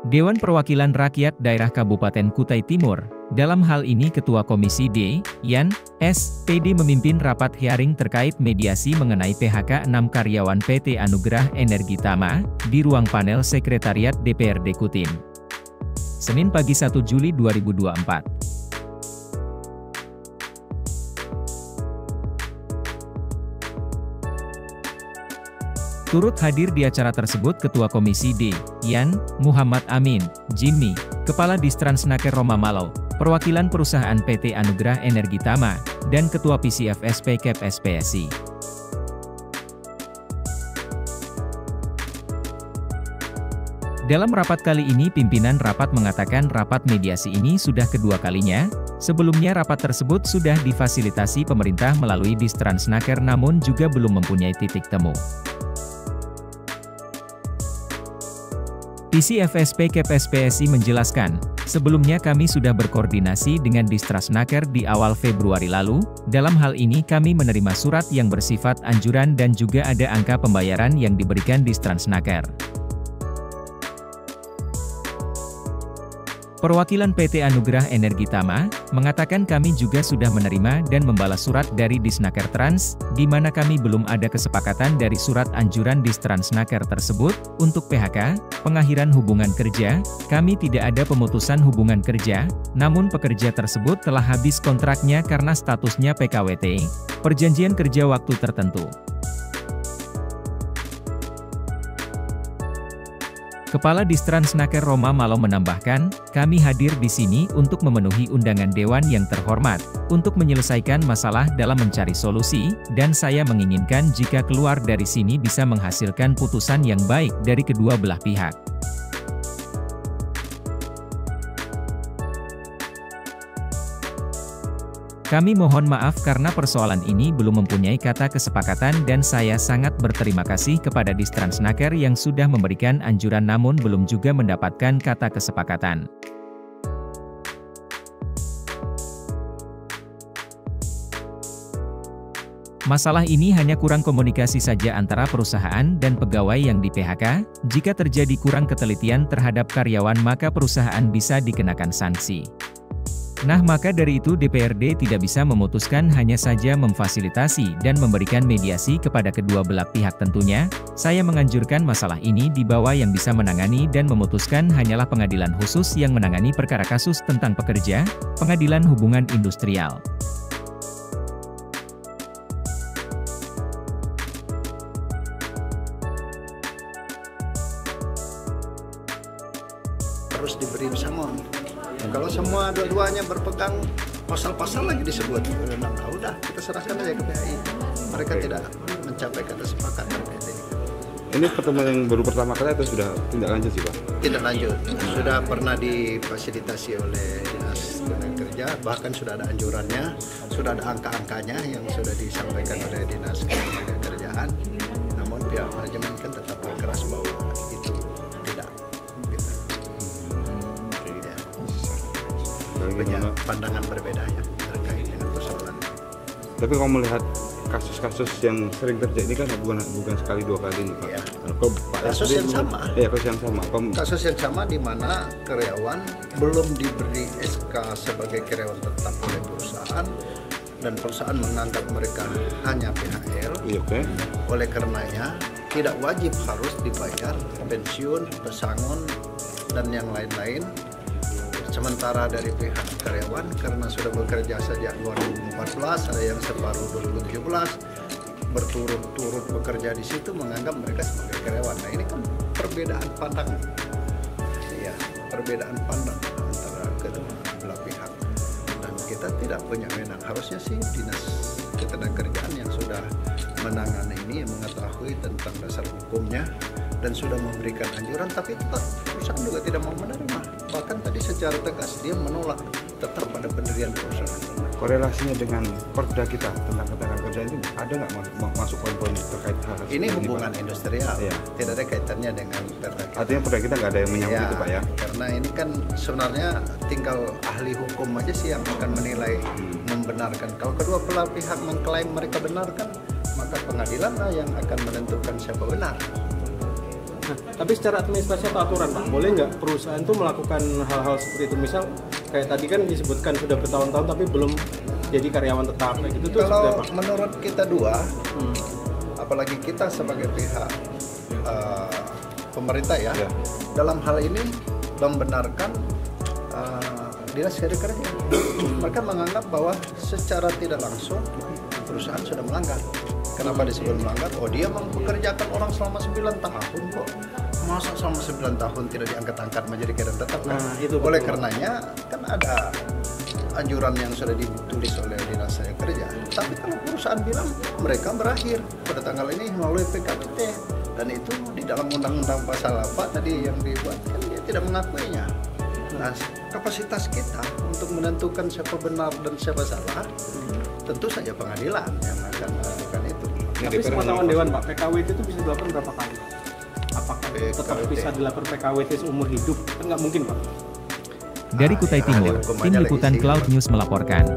Dewan Perwakilan Rakyat Daerah Kabupaten Kutai Timur, dalam hal ini Ketua Komisi D, Yan S.Pd memimpin rapat hearing terkait mediasi mengenai PHK 6 karyawan PT Anugerah Energi Tama, di ruang panel Sekretariat DPRD Kutim. Senin pagi 1 Juli 2024. Turut hadir di acara tersebut Ketua Komisi D, Yan, Muhammad Amin, Jimmy, Kepala Distransnaker Roma Malau, Perwakilan Perusahaan PT Anugerah Energi Tama, dan Ketua PCFSP Kep SPSI. Dalam rapat kali ini pimpinan rapat mengatakan rapat mediasi ini sudah kedua kalinya. Sebelumnya rapat tersebut sudah difasilitasi pemerintah melalui Distransnaker namun juga belum mempunyai titik temu. PCFSP Kep SPSI menjelaskan, sebelumnya kami sudah berkoordinasi dengan Distransnaker di awal Februari lalu, dalam hal ini kami menerima surat yang bersifat anjuran dan juga ada angka pembayaran yang diberikan Distransnaker. Perwakilan PT Anugerah Energi Tama, mengatakan kami juga sudah menerima dan membalas surat dari Disnaker Trans, di mana kami belum ada kesepakatan dari surat anjuran Distransnaker tersebut, untuk PHK, pengakhiran hubungan kerja, kami tidak ada pemutusan hubungan kerja, namun pekerja tersebut telah habis kontraknya karena statusnya PKWT, perjanjian kerja waktu tertentu. Kepala Distransnaker Roma Malau menambahkan, kami hadir di sini untuk memenuhi undangan Dewan yang terhormat, untuk menyelesaikan masalah dalam mencari solusi, dan saya menginginkan jika keluar dari sini bisa menghasilkan putusan yang baik dari kedua belah pihak. Kami mohon maaf karena persoalan ini belum mempunyai kata kesepakatan dan saya sangat berterima kasih kepada Distransnaker yang sudah memberikan anjuran namun belum juga mendapatkan kata kesepakatan. Masalah ini hanya kurang komunikasi saja antara perusahaan dan pegawai yang di PHK, jika terjadi kurang ketelitian terhadap karyawan maka perusahaan bisa dikenakan sanksi. Nah maka dari itu DPRD tidak bisa memutuskan hanya saja memfasilitasi dan memberikan mediasi kepada kedua belah pihak tentunya, saya menganjurkan masalah ini dibawa yang bisa menangani dan memutuskan hanyalah pengadilan khusus yang menangani perkara kasus tentang pekerja, pengadilan hubungan industrial. Harus diberi pesangon. Kalau semua dua-duanya berpegang pasal-pasal lagi disebut, nah udah kita serahkan aja ke PHI. Mereka tidak mencapai kata sepakat terkait ini. Ini pertemuan yang baru pertama kali atau sudah tindak lanjut sih Pak? Tidak lanjut, sudah pernah difasilitasi oleh Dinas Tenaga Kerja, bahkan sudah ada anjurannya, sudah ada angka-angkanya yang sudah disampaikan oleh Dinas Tenaga Kerjaan. Namun pihak manajemen kan tetap berkeras bahwa itu tidak. Punya pandangan berbeda ya terkait dengan persoalan. Tapi kalau melihat kasus-kasus yang sering terjadi kan bukan sekali dua kali nih Pak. Ya. Kasus yang sama. Ya, kasus yang sama. Kasus yang sama di mana karyawan belum diberi SK sebagai karyawan tetap oleh perusahaan dan perusahaan menganggap mereka hanya PHL. Iya, okay. Oleh karenanya tidak wajib harus dibayar pensiun, pesangon dan yang lain-lain. Sementara dari pihak karyawan karena sudah bekerja sejak 2014, ada yang separuh 2017 berturut-turut bekerja di situ menganggap mereka sebagai karyawan. Nah ini kan perbedaan pandangan, ya perbedaan pandang antara kedua belah pihak. Dan kita tidak punya wewenang. Harusnya sih Dinas Ketenagakerjaan yang sudah menangani ini, yang mengetahui tentang dasar hukumnya dan sudah memberikan anjuran, tapi tetap perusahaan juga tidak mau menerima. Bahkan tadi secara tegas dia menolak tetap pada pendirian perusahaan. Korelasinya dengan Perda kita tentang ketenagakerjaan itu ada nggak masuk poin-poin terkait hal ini hubungan industrial, ya. Tidak ada kaitannya dengan Perda kita. Artinya Perda kita nggak ada yang menyangkut ya, itu Pak ya? Karena ini kan sebenarnya tinggal ahli hukum aja sih yang akan menilai membenarkan. Kalau kedua belah pihak mengklaim mereka benarkan, maka pengadilan lah yang akan menentukan siapa benar. Nah, tapi secara administrasi atau aturan Pak, boleh nggak perusahaan itu melakukan hal-hal seperti itu? Misal kayak tadi kan disebutkan sudah bertahun-tahun tapi belum jadi karyawan tetap kayak gitu tuh. Kalau menurut kita dua, apalagi kita sebagai pihak pemerintah ya, dalam hal ini membenarkan dinas kerja. Mereka menganggap bahwa secara tidak langsung perusahaan sudah melanggar. Kenapa disebut melanggar? Oh, dia mempekerjakan orang selama 9 tahun kok. Masa selama 9 tahun tidak diangkat-angkat menjadi karyawan tetap? Nah, itu oleh karenanya kan ada anjuran yang sudah ditulis oleh dinas kerja. Tapi kalau perusahaan bilang mereka berakhir pada tanggal ini melalui PKWT, dan itu di dalam undang-undang pasal apa tadi yang dibuat kan dia tidak mengakuinya. Nah, kapasitas kita untuk menentukan siapa benar dan siapa salah, tentu saja pengadilan yang akan melakukan itu. Tapi sepengetahuan Dewan Pak, PKWT itu bisa dilakukan berapa kali? Apakah tetap bisa dilakukan PKWT seumur hidup? Kan nggak mungkin Pak. Dari Kutai Timur, Tim Liputan Cloud News melaporkan.